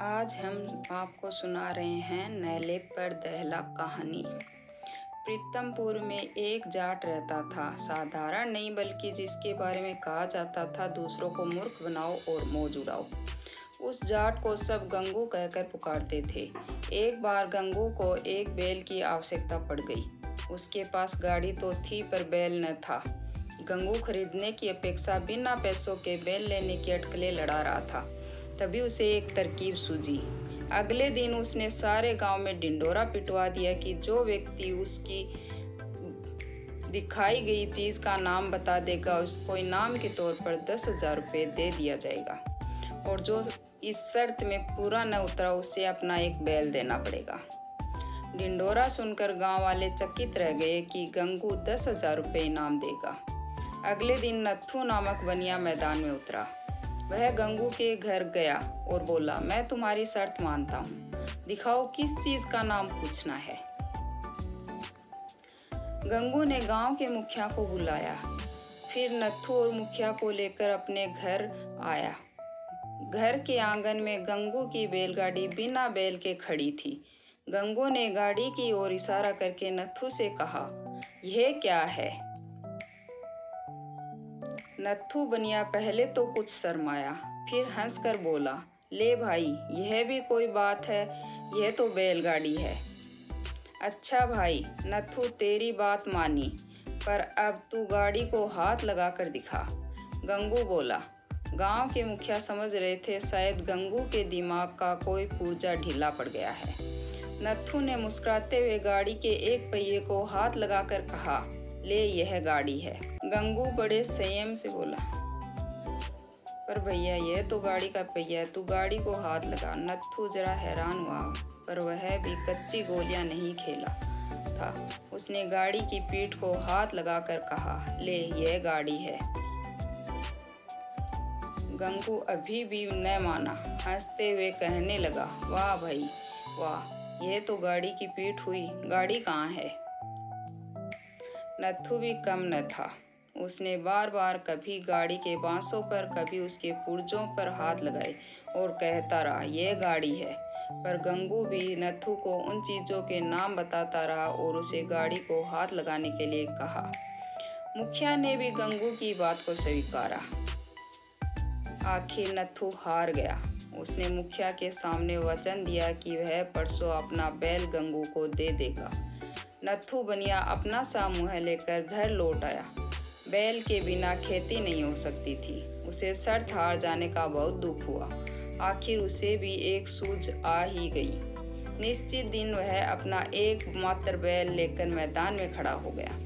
आज हम आपको सुना रहे हैं नैले पर दहला कहानी। प्रीतमपुर में एक जाट रहता था, साधारण नहीं बल्कि जिसके बारे में कहा जाता था दूसरों को मूर्ख बनाओ और मौज उड़ाओ। उस जाट को सब गंगू कहकर पुकारते थे। एक बार गंगू को एक बैल की आवश्यकता पड़ गई। उसके पास गाड़ी तो थी पर बैल न था। गंगू खरीदने की अपेक्षा बिना पैसों के बैल लेने की अटकलें लड़ा रहा था। तभी उसे एक तरकीब सूझी। अगले दिन उसने सारे गांव में ढिंढोरा पिटवा दिया कि जो व्यक्ति उसकी दिखाई गई चीज का नाम बता देगा उसको इनाम के तौर पर 10,000 रुपये दे दिया जाएगा, और जो इस शर्त में पूरा न उतरा उसे अपना एक बैल देना पड़ेगा। ढिंढोरा सुनकर गांव वाले चकित रह गए कि गंगू 10,000 रुपये इनाम देगा। अगले दिन नत्थू नामक बनिया मैदान में उतरा। वह गंगू के घर गया और बोला, मैं तुम्हारी शर्त मानता हूँ, दिखाओ किस चीज का नाम पूछना है। गंगू ने गांव के मुखिया को बुलाया। फिर नत्थू और मुखिया को लेकर अपने घर आया। घर के आंगन में गंगू की बैलगाड़ी बिना बैल के खड़ी थी। गंगू ने गाड़ी की ओर इशारा करके नत्थू से कहा, यह क्या है? नत्थू बनिया पहले तो कुछ शर्माया, फिर हंसकर बोला, ले भाई, यह भी कोई बात है, यह तो बैलगाड़ी है। अच्छा भाई, नत्थू तेरी बात मानी, पर अब तू गाड़ी को हाथ लगाकर दिखा। गंगू बोला। गांव के मुखिया समझ रहे थे शायद गंगू के दिमाग का कोई पुर्जा ढीला पड़ गया है। नत्थू ने मुस्कुराते हुए गाड़ी के एक पहिए को हाथ लगाकर कहा, ले, यह गाड़ी है। गंगू बड़े संयम से बोला, पर भैया यह तो गाड़ी का पहिया है, तू गाड़ी को हाथ लगा। नत्थू जरा हैरान हुआ, पर वह भी कच्ची गोलियां नहीं खेला था। उसने गाड़ी की पीठ को हाथ लगाकर कहा, ले, यह गाड़ी है। गंगू अभी भी न माना, हंसते हुए कहने लगा, वाह भाई वाह, यह तो गाड़ी की पीठ हुई, गाड़ी कहाँ है? नत्थू भी कम न था। उसने बार बार कभी गाड़ी के बांसों पर कभी उसके पुर्जों पर हाथ लगाए और कहता रहा, यह गाड़ी है। पर गंगू भी नत्थू को उन चीज़ों के नाम बताता रहा और उसे गाड़ी को हाथ लगाने के लिए कहा। मुखिया ने भी गंगू की बात को स्वीकारा। आखिर नत्थू हार गया। उसने मुखिया के सामने वचन दिया कि वह परसों अपना बैल गंगू को दे देगा। नत्थू बनिया अपना सा मुँह लेकर घर लौट आया। बैल के बिना खेती नहीं हो सकती थी। उसे शर्त हार जाने का बहुत दुख हुआ। आखिर उसे भी एक सूझ आ ही गई। निश्चित दिन वह अपना एकमात्र बैल लेकर मैदान में खड़ा हो गया।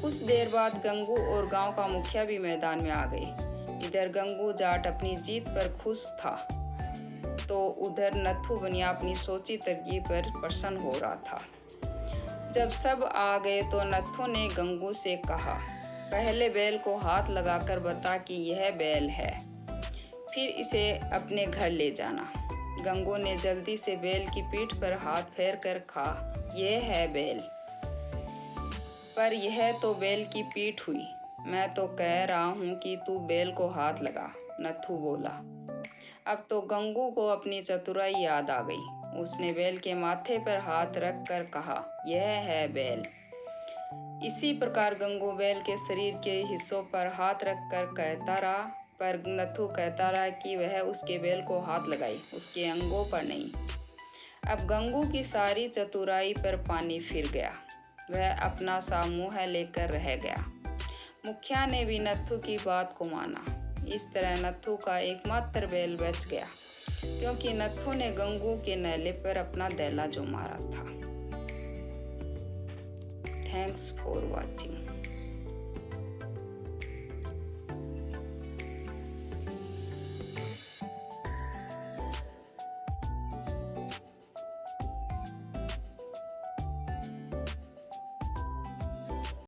कुछ देर बाद गंगू और गांव का मुखिया भी मैदान में आ गए। इधर गंगू जाट अपनी जीत पर खुश था, तो उधर नत्थू बनिया अपनी सोची तरकीब पर प्रसन्न हो रहा था। जब सब आ गए तो नत्थू ने गंगू से कहा, पहले बैल को हाथ लगाकर बता कि यह बैल है, फिर इसे अपने घर ले जाना। गंगू ने जल्दी से बैल की पीठ पर हाथ फेर कर कहा, यह है बैल। पर यह तो बैल की पीठ हुई, मैं तो कह रहा हूँ कि तू बैल को हाथ लगा, नत्थू बोला। अब तो गंगू को अपनी चतुराई याद आ गई। उसने बैल के माथे पर हाथ रख कर कहा, यह है बैल। इसी प्रकार गंगू बैल के शरीर के हिस्सों पर हाथ रख कर कहता रहा, पर नत्थू कहता रहा कि वह उसके बैल को हाथ लगाए, उसके अंगों पर नहीं। अब गंगू की सारी चतुराई पर पानी फिर गया। वह अपना सा मुँह लेकर रह गया। मुखिया ने भी नत्थू की बात को माना। इस तरह नत्थू का एकमात्र बैल बच गया, क्योंकि नत्थू ने गंगू के नैले पर अपना दैला जो मारा था। Thanks for watching.